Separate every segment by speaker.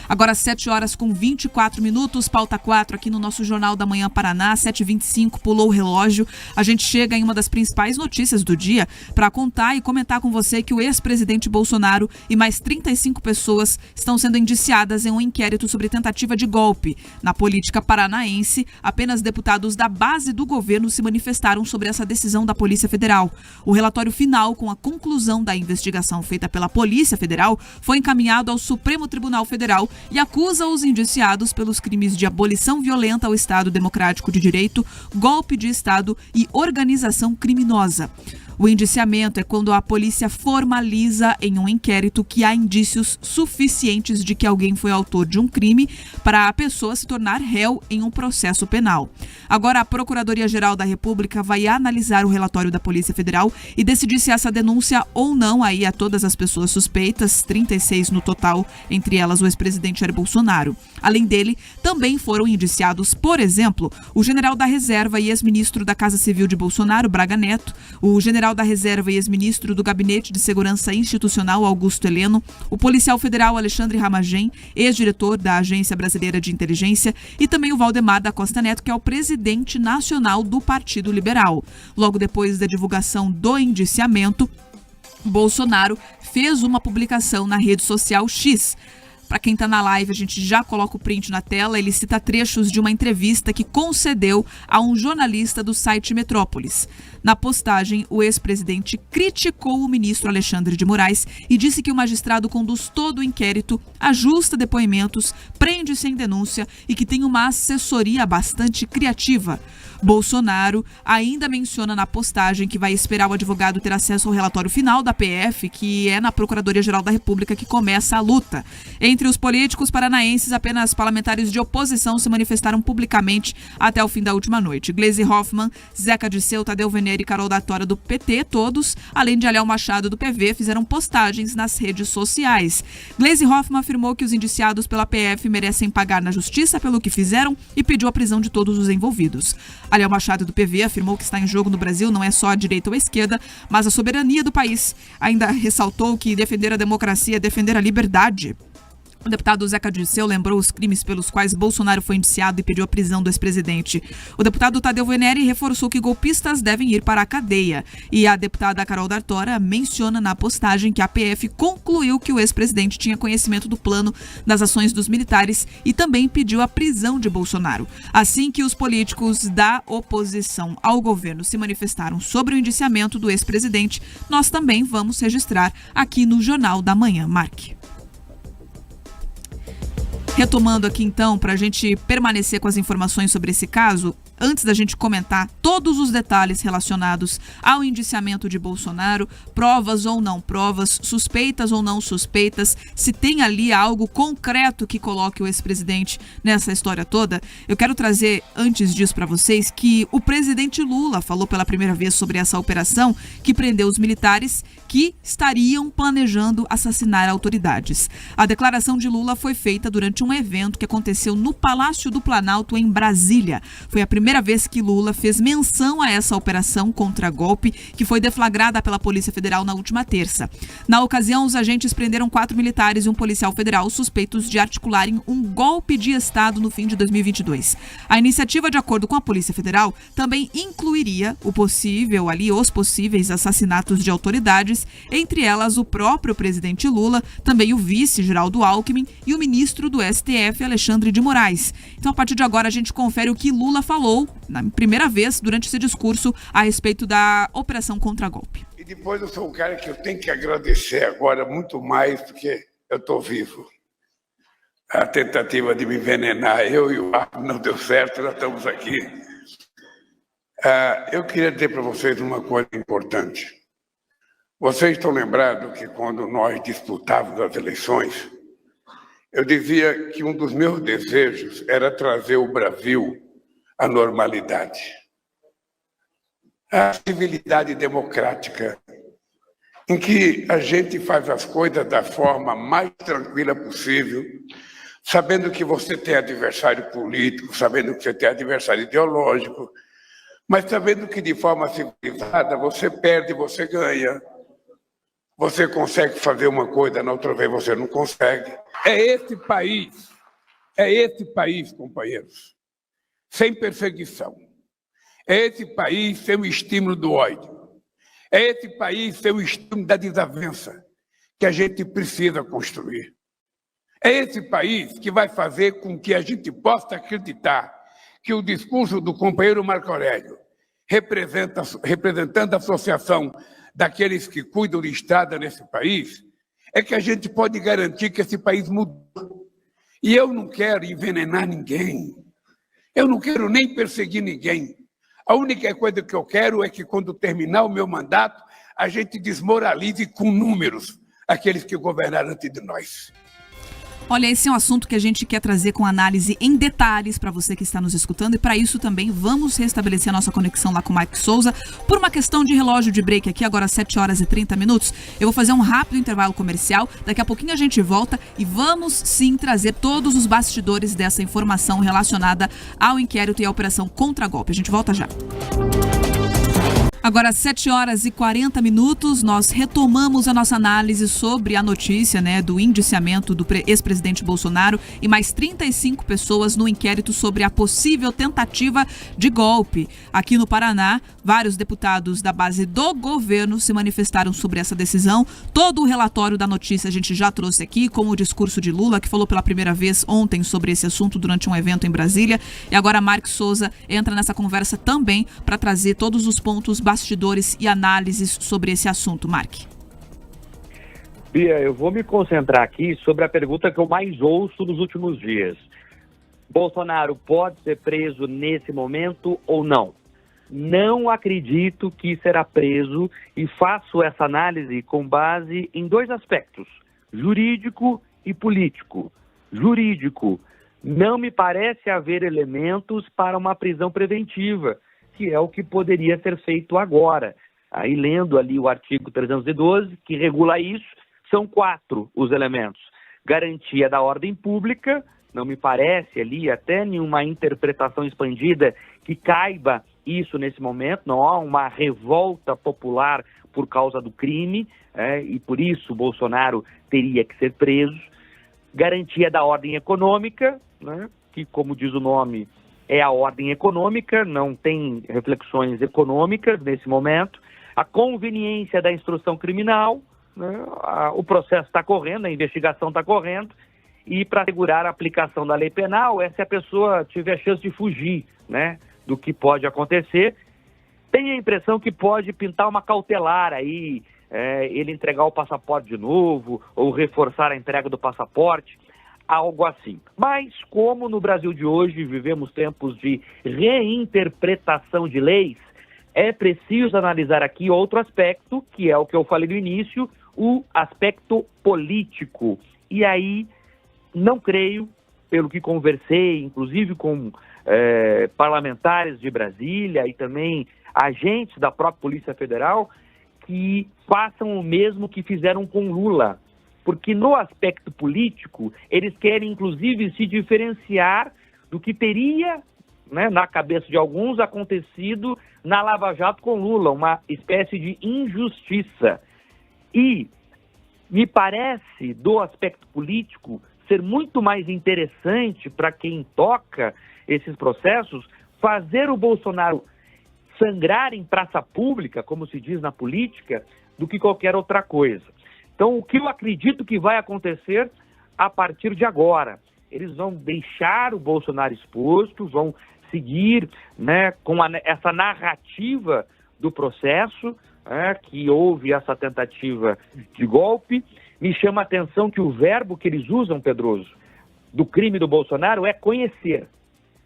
Speaker 1: Agora 7 horas com 24 minutos, pauta 4 aqui no nosso Jornal da Manhã Paraná, 7h25, pulou o relógio. A gente chega em uma das principais notícias do dia para contar e comentar com você que o ex-presidente Bolsonaro e mais 35 pessoas estão sendo indiciadas em um inquérito sobre tentativa de golpe. Na política paranaense, apenas deputados da base do governo se manifestaram sobre essa decisão da Polícia Federal. O relatório final, com a conclusão da investigação feita pela Polícia Federal, foi encaminhado ao Supremo Tribunal Federal e acusa os indiciados pelos crimes de abolição violenta ao Estado Democrático de Direito, golpe de Estado e organização criminosa. O indiciamento é quando a polícia formaliza em um inquérito que há indícios suficientes de que alguém foi autor de um crime para a pessoa se tornar réu em um processo penal. Agora, a Procuradoria-Geral da República vai analisar o relatório da Polícia Federal e decidir se essa denúncia ou não aí a todas as pessoas suspeitas, 36 no total, entre elas o ex-presidente Jair Bolsonaro. Além dele, também foram indiciados, por exemplo, o general da reserva e ex-ministro da Casa Civil de Bolsonaro, Braga Neto, o general da reserva e ex-ministro do Gabinete de Segurança Institucional, Augusto Heleno, o policial federal Alexandre Ramagem, ex-diretor da Agência Brasileira de Inteligência, e também o Valdemar da Costa Neto, que é o presidente nacional do Partido Liberal. Logo depois da divulgação do indiciamento, Bolsonaro fez uma publicação na rede social X. Para quem está na live, a gente já coloca o print na tela. Ele cita trechos de uma entrevista que concedeu a um jornalista do site Metrópolis. Na postagem, o ex-presidente criticou o ministro Alexandre de Moraes e disse que o magistrado conduz todo o inquérito, ajusta depoimentos, prende sem denúncia e que tem uma assessoria bastante criativa. Bolsonaro ainda menciona na postagem que vai esperar o advogado ter acesso ao relatório final da PF, que é na Procuradoria-Geral da República que começa a luta. Entre os políticos paranaenses, apenas parlamentares de oposição se manifestaram publicamente até o fim da última noite. Gleisi Hoffmann, Zeca Dirceu, Tadeu Venere e Carol da Tora do PT, todos, além de Aliel Machado do PV, fizeram postagens nas redes sociais. Gleisi Hoffmann afirmou que os indiciados pela PF merecem pagar na justiça pelo que fizeram e pediu a prisão de todos os envolvidos. Aliel Machado do PV afirmou que está em jogo no Brasil não é só a direita ou a esquerda, mas a soberania do país. Ainda ressaltou que defender a democracia é defender a liberdade. O deputado Zeca Dirceu lembrou os crimes pelos quais Bolsonaro foi indiciado e pediu a prisão do ex-presidente. O deputado Tadeu Venere reforçou que golpistas devem ir para a cadeia. E a deputada Carol da Tora menciona na postagem que a PF concluiu que o ex-presidente tinha conhecimento do plano das ações dos militares e também pediu a prisão de Bolsonaro. Assim que os políticos da oposição ao governo se manifestaram sobre o indiciamento do ex-presidente, nós também vamos registrar aqui no Jornal da Manhã. Marque. Retomando aqui então, para a gente permanecer com as informações sobre esse caso, antes da gente comentar todos os detalhes relacionados ao indiciamento de Bolsonaro, provas ou não provas, suspeitas ou não suspeitas, se tem ali algo concreto que coloque o ex-presidente nessa história toda, eu quero trazer antes disso para vocês que o presidente Lula falou pela primeira vez sobre essa operação que prendeu os militares que estariam planejando assassinar autoridades. A declaração de Lula foi feita durante um evento que aconteceu no Palácio do Planalto, em Brasília. Foi a primeira vez que Lula fez menção a essa operação contra golpe, que foi deflagrada pela Polícia Federal na última terça. Na ocasião, os agentes prenderam 4 militares e um policial federal suspeitos de articularem um golpe de Estado no fim de 2022. A iniciativa, de acordo com a Polícia Federal, também incluiria os possíveis assassinatos de autoridades, entre elas o próprio presidente Lula, também o vice Geraldo Alckmin e o ministro do STF, Alexandre de Moraes. Então, a partir de agora, a gente confere o que Lula falou na primeira vez durante esse discurso a respeito da operação contra golpe.
Speaker 2: E depois eu sou um cara que eu tenho que agradecer agora muito mais, porque eu estou vivo. A tentativa de me envenenar, eu e o Marco, não deu certo, nós estamos aqui. Eu queria dizer para vocês uma coisa importante. Vocês estão lembrados que quando nós disputávamos as eleições, eu dizia que um dos meus desejos era trazer o Brasil à normalidade, à civilidade democrática, em que a gente faz as coisas da forma mais tranquila possível, sabendo que você tem adversário político, sabendo que você tem adversário ideológico, mas sabendo que de forma civilizada você perde, você ganha. você consegue fazer uma coisa, na outra vez você não consegue. É esse país, companheiros, sem perseguição. É esse país sem o estímulo do ódio. É esse país sem o estímulo da desavença que a gente precisa construir. É esse país que vai fazer com que a gente possa acreditar que o discurso do companheiro Marco Aurélio, representando a associação daqueles que cuidam de Estado nesse país, é que a gente pode garantir que esse país mudou. E eu não quero envenenar ninguém. Eu não quero nem perseguir ninguém. A única coisa que eu quero é que, quando terminar o meu mandato, a gente desmoralize com números aqueles que governaram antes de nós.
Speaker 1: Olha, esse é um assunto que a gente quer trazer com análise em detalhes para você que está nos escutando, e para isso também vamos restabelecer a nossa conexão lá com o Mike Souza. Por uma questão de relógio de break aqui, agora 7h30, eu vou fazer um rápido intervalo comercial, daqui a pouquinho a gente volta e vamos sim trazer todos os bastidores dessa informação relacionada ao inquérito e à operação Contragolpe. A gente volta já. Agora, 7h40, nós retomamos a nossa análise sobre a notícia, do indiciamento do ex-presidente Bolsonaro e mais 35 pessoas no inquérito sobre a possível tentativa de golpe. Aqui no Paraná, vários deputados da base do governo se manifestaram sobre essa decisão. Todo o relatório da notícia a gente já trouxe aqui, como o discurso de Lula, que falou pela primeira vez ontem sobre esse assunto durante um evento em Brasília. E agora Mark Souza entra nessa conversa também para trazer todos os pontos bastidores e análises sobre esse assunto. Mark.
Speaker 3: Bia, eu vou me concentrar aqui sobre a pergunta que eu mais ouço nos últimos dias. Bolsonaro pode ser preso nesse momento ou não? Não acredito que será preso e faço essa análise com base em dois aspectos, jurídico e político. Jurídico, não me parece haver elementos para uma prisão preventiva, que é o que poderia ser feito agora. Aí, lendo ali o artigo 312, que regula isso, são 4 os elementos. Garantia da ordem pública, não me parece ali até nenhuma interpretação expandida que caiba isso nesse momento, não há uma revolta popular por causa do crime, e por isso Bolsonaro teria que ser preso. Garantia da ordem econômica, que, como diz o nome, é a ordem econômica, não tem reflexões econômicas nesse momento. A conveniência da instrução criminal, o processo está correndo, a investigação está correndo, e para assegurar a aplicação da lei penal é se a pessoa tiver chance de fugir, do que pode acontecer. Tenho a impressão que pode pintar uma cautelar aí, ele entregar o passaporte de novo, ou reforçar a entrega do passaporte, algo assim. Mas, como no Brasil de hoje vivemos tempos de reinterpretação de leis, é preciso analisar aqui outro aspecto, que é o que eu falei no início, o aspecto político. E aí, não creio, pelo que conversei, inclusive com parlamentares de Brasília e também agentes da própria Polícia Federal, que façam o mesmo que fizeram com Lula. Porque no aspecto político, eles querem, inclusive, se diferenciar do que teria, na cabeça de alguns, acontecido na Lava Jato com Lula, uma espécie de injustiça. E me parece, do aspecto político, ser muito mais interessante para quem toca esses processos, fazer o Bolsonaro sangrar em praça pública, como se diz na política, do que qualquer outra coisa. Então, o que eu acredito que vai acontecer a partir de agora? Eles vão deixar o Bolsonaro exposto, vão seguir com essa narrativa do processo, que houve essa tentativa de golpe. Me chama a atenção que o verbo que eles usam, Pedroso, do crime do Bolsonaro é conhecer.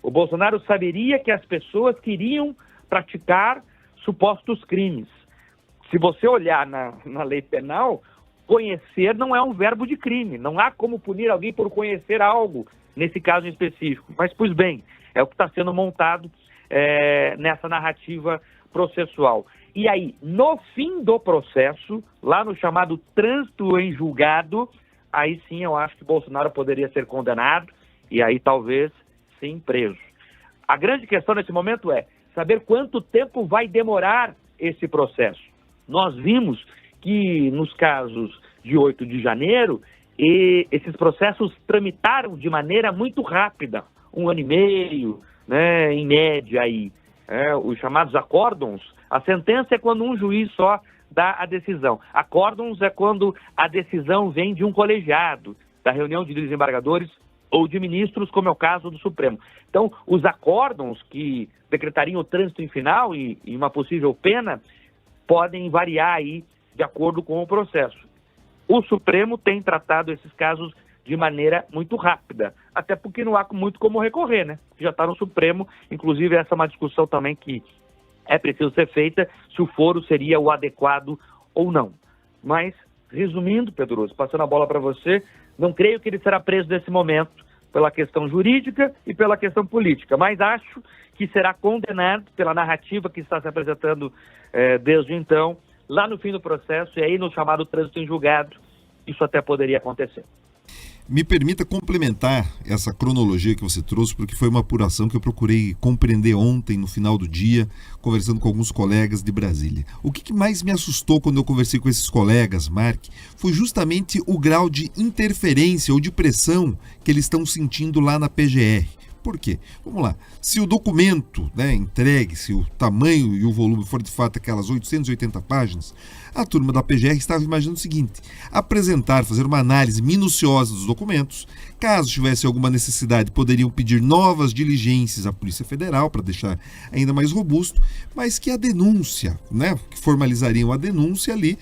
Speaker 3: O Bolsonaro saberia que as pessoas queriam praticar supostos crimes. Se você olhar na lei penal, conhecer não é um verbo de crime. Não há como punir alguém por conhecer algo, nesse caso em específico. Mas, pois bem, é o que está sendo montado nessa narrativa processual. E aí, no fim do processo, lá no chamado trânsito em julgado, aí sim eu acho que Bolsonaro poderia ser condenado e aí talvez sim preso. A grande questão nesse momento é saber quanto tempo vai demorar esse processo. Nós vimos que nos casos de 8 de janeiro, esses processos tramitaram de maneira muito rápida, 1 ano e meio, né, em média aí, os chamados acórdons. A sentença é quando um juiz só dá a decisão. Acórdons é quando a decisão vem de um colegiado, da reunião de desembargadores ou de ministros, como é o caso do Supremo. Então, os acórdons que decretariam o trânsito em final e uma possível pena podem variar aí de acordo com o processo. O Supremo tem tratado esses casos de maneira muito rápida, até porque não há muito como recorrer, né? Já está no Supremo, inclusive essa é uma discussão também que é preciso ser feita, se o foro seria o adequado ou não. Mas, resumindo, Pedroso, passando a bola para você, não creio que ele será preso nesse momento pela questão jurídica e pela questão política, mas acho que será condenado pela narrativa que está se apresentando desde então, lá no fim do processo, e aí no chamado trânsito em julgado, isso até poderia acontecer.
Speaker 4: Me permita complementar essa cronologia que você trouxe, porque foi uma apuração que eu procurei compreender ontem, no final do dia, conversando com alguns colegas de Brasília. O que mais me assustou quando eu conversei com esses colegas, Mark, foi justamente o grau de interferência ou de pressão que eles estão sentindo lá na PGR. Por quê? Vamos lá. Se o documento, né, entregue, se o tamanho e o volume for de fato aquelas 880 páginas, a turma da PGR estava imaginando o seguinte: fazer uma análise minuciosa dos documentos. Caso tivesse alguma necessidade, poderiam pedir novas diligências à Polícia Federal para deixar ainda mais robusto, mas que a denúncia, né, que formalizariam a denúncia ali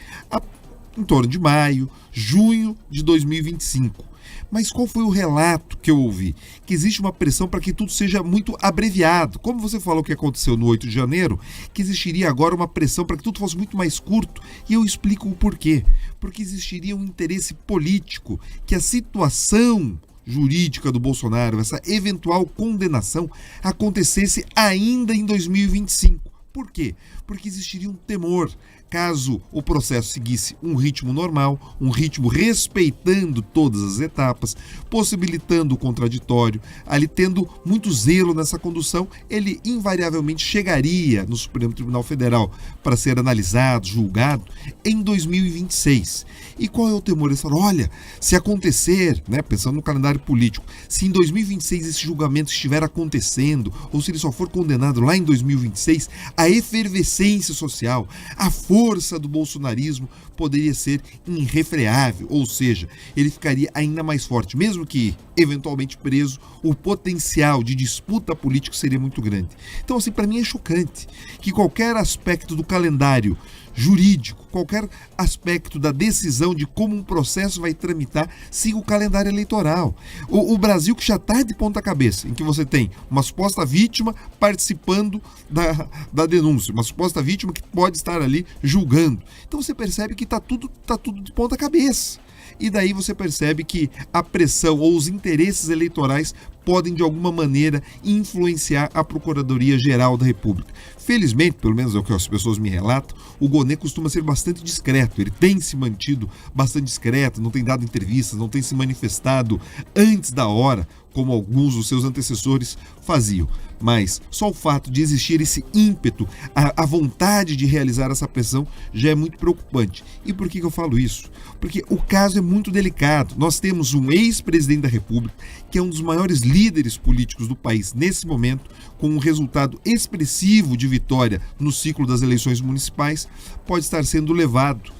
Speaker 4: em torno de maio, junho de 2025. Mas qual foi o relato que eu ouvi? Que existe uma pressão para que tudo seja muito abreviado. Como você falou que aconteceu no 8 de janeiro, que existiria agora uma pressão para que tudo fosse muito mais curto. E eu explico o porquê. Porque existiria um interesse político que a situação jurídica do Bolsonaro, essa eventual condenação, acontecesse ainda em 2025. Por quê? Porque existiria um temor. Caso o processo seguisse um ritmo normal, um ritmo respeitando todas as etapas, possibilitando o contraditório, ali tendo muito zelo nessa condução, ele invariavelmente chegaria no Supremo Tribunal Federal para ser analisado, julgado, em 2026. E qual é o temor? Eles falam, olha, se acontecer, né, pensando no calendário político, se em 2026 esse julgamento estiver acontecendo, ou se ele só for condenado lá em 2026, a efervescência social, a força do bolsonarismo poderia ser irrefreável, ou seja, ele ficaria ainda mais forte. Mesmo que eventualmente preso, o potencial de disputa política seria muito grande. Então, assim, para mim é chocante que qualquer aspecto do calendário jurídico, qualquer aspecto da decisão de como um processo vai tramitar, siga o calendário eleitoral. O Brasil que já está de ponta cabeça, em que você tem uma suposta vítima participando da denúncia, uma suposta vítima que pode estar ali julgando. Então você percebe que está tudo de ponta cabeça. E daí você percebe que a pressão ou os interesses eleitorais podem, de alguma maneira, influenciar a Procuradoria-Geral da República. Felizmente, pelo menos é o que as pessoas me relatam, o Gonê costuma ser bastante discreto. Ele tem se mantido bastante discreto, não tem dado entrevistas, não tem se manifestado antes da hora, como alguns dos seus antecessores faziam. Mas só o fato de existir esse ímpeto, a vontade de realizar essa pressão, já é muito preocupante. E por que eu falo isso? Porque o caso é muito delicado. Nós temos um ex-presidente da República, que é um dos maiores líderes políticos do país nesse momento, com um resultado expressivo de vitória no ciclo das eleições municipais, pode estar sendo levado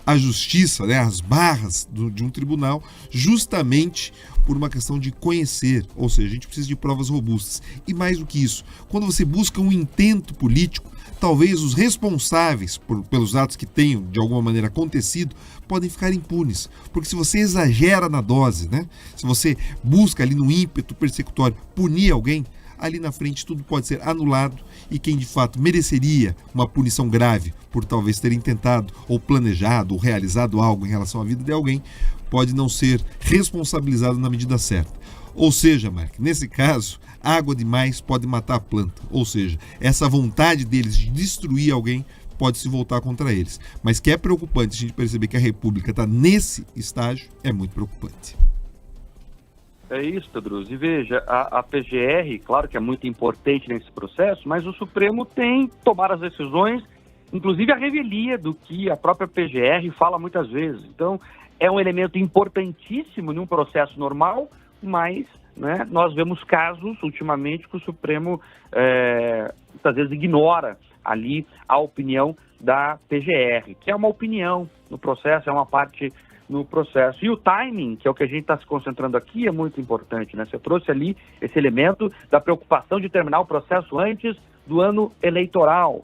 Speaker 4: à justiça, né, às barras de um tribunal, justamente por uma questão de conhecer, ou seja, a gente precisa de provas robustas. E mais do que isso, quando você busca um intento político, talvez os responsáveis pelos atos que tenham, de alguma maneira, acontecido, podem ficar impunes. Porque se você exagera na dose, né, se você busca ali no ímpeto persecutório punir alguém, ali na frente tudo pode ser anulado e quem de fato mereceria uma punição grave por talvez terem tentado ou planejado ou realizado algo em relação à vida de alguém, pode não ser responsabilizado na medida certa. Ou seja, Mark, nesse caso, água demais pode matar a planta. Ou seja, essa vontade deles de destruir alguém pode se voltar contra eles. Mas que é preocupante a gente perceber que a República está nesse estágio, é muito preocupante.
Speaker 3: É isso, Pedroso. E veja, a PGR, claro que é muito importante nesse processo, mas o Supremo tem que tomar as decisões inclusive a revelia do que a própria PGR fala muitas vezes. Então, é um elemento importantíssimo num processo normal, mas, né, nós vemos casos, ultimamente, que o Supremo muitas vezes ignora ali a opinião da PGR, que é uma opinião no processo, é uma parte no processo. E o timing, que é o que a gente está se concentrando aqui, é muito importante, né? Você trouxe ali esse elemento da preocupação de terminar o processo antes do ano eleitoral.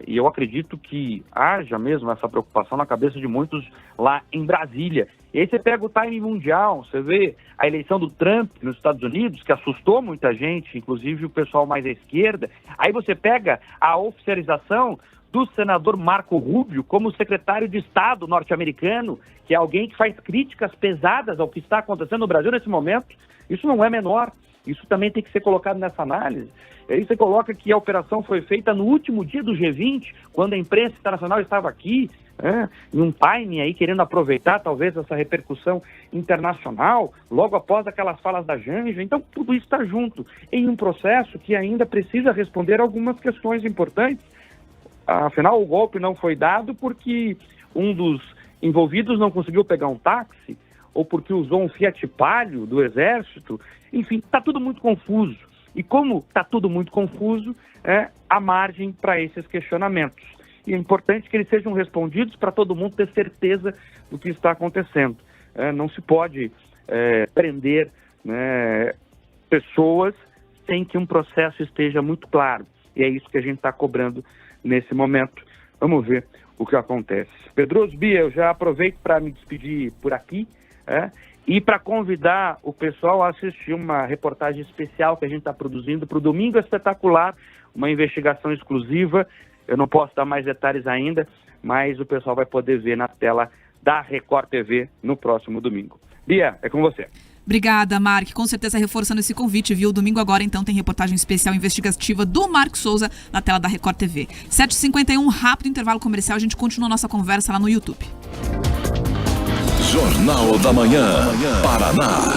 Speaker 3: E eu acredito que haja mesmo essa preocupação na cabeça de muitos lá em Brasília. E aí você pega o timing mundial, você vê a eleição do Trump nos Estados Unidos, que assustou muita gente, inclusive o pessoal mais à esquerda. Aí você pega a oficialização do senador Marco Rubio como secretário de Estado norte-americano, que é alguém que faz críticas pesadas ao que está acontecendo no Brasil nesse momento. Isso não é menor, isso também tem que ser colocado nessa análise. E aí você coloca que a operação foi feita no último dia do G20, quando a imprensa internacional estava aqui, em um timing aí, querendo aproveitar talvez essa repercussão internacional, logo após aquelas falas da Janja. Então tudo isso está junto, em um processo que ainda precisa responder algumas questões importantes. Afinal, o golpe não foi dado porque um dos envolvidos não conseguiu pegar um táxi, ou porque usou um Fiat Palio do Exército. Enfim, está tudo muito confuso. E como está tudo muito confuso, há margem para esses questionamentos. E é importante que eles sejam respondidos para todo mundo ter certeza do que está acontecendo. Não se pode prender, né, pessoas sem que um processo esteja muito claro. E é isso que a gente está cobrando nesse momento. Vamos ver o que acontece. Pedroso, Bia, eu já aproveito para me despedir por aqui, e para convidar o pessoal a assistir uma reportagem especial que a gente está produzindo para o Domingo Espetacular, uma investigação exclusiva. Eu não posso dar mais detalhes ainda, mas o pessoal vai poder ver na tela da Record TV no próximo domingo. Bia, é com você.
Speaker 1: Obrigada, Mark. Com certeza reforçando esse convite, viu? Domingo agora, então, tem reportagem especial investigativa do Mark Souza na tela da Record TV. 7h51, rápido intervalo comercial. A gente continua a nossa conversa lá no YouTube.
Speaker 5: Jornal da Manhã, Paraná.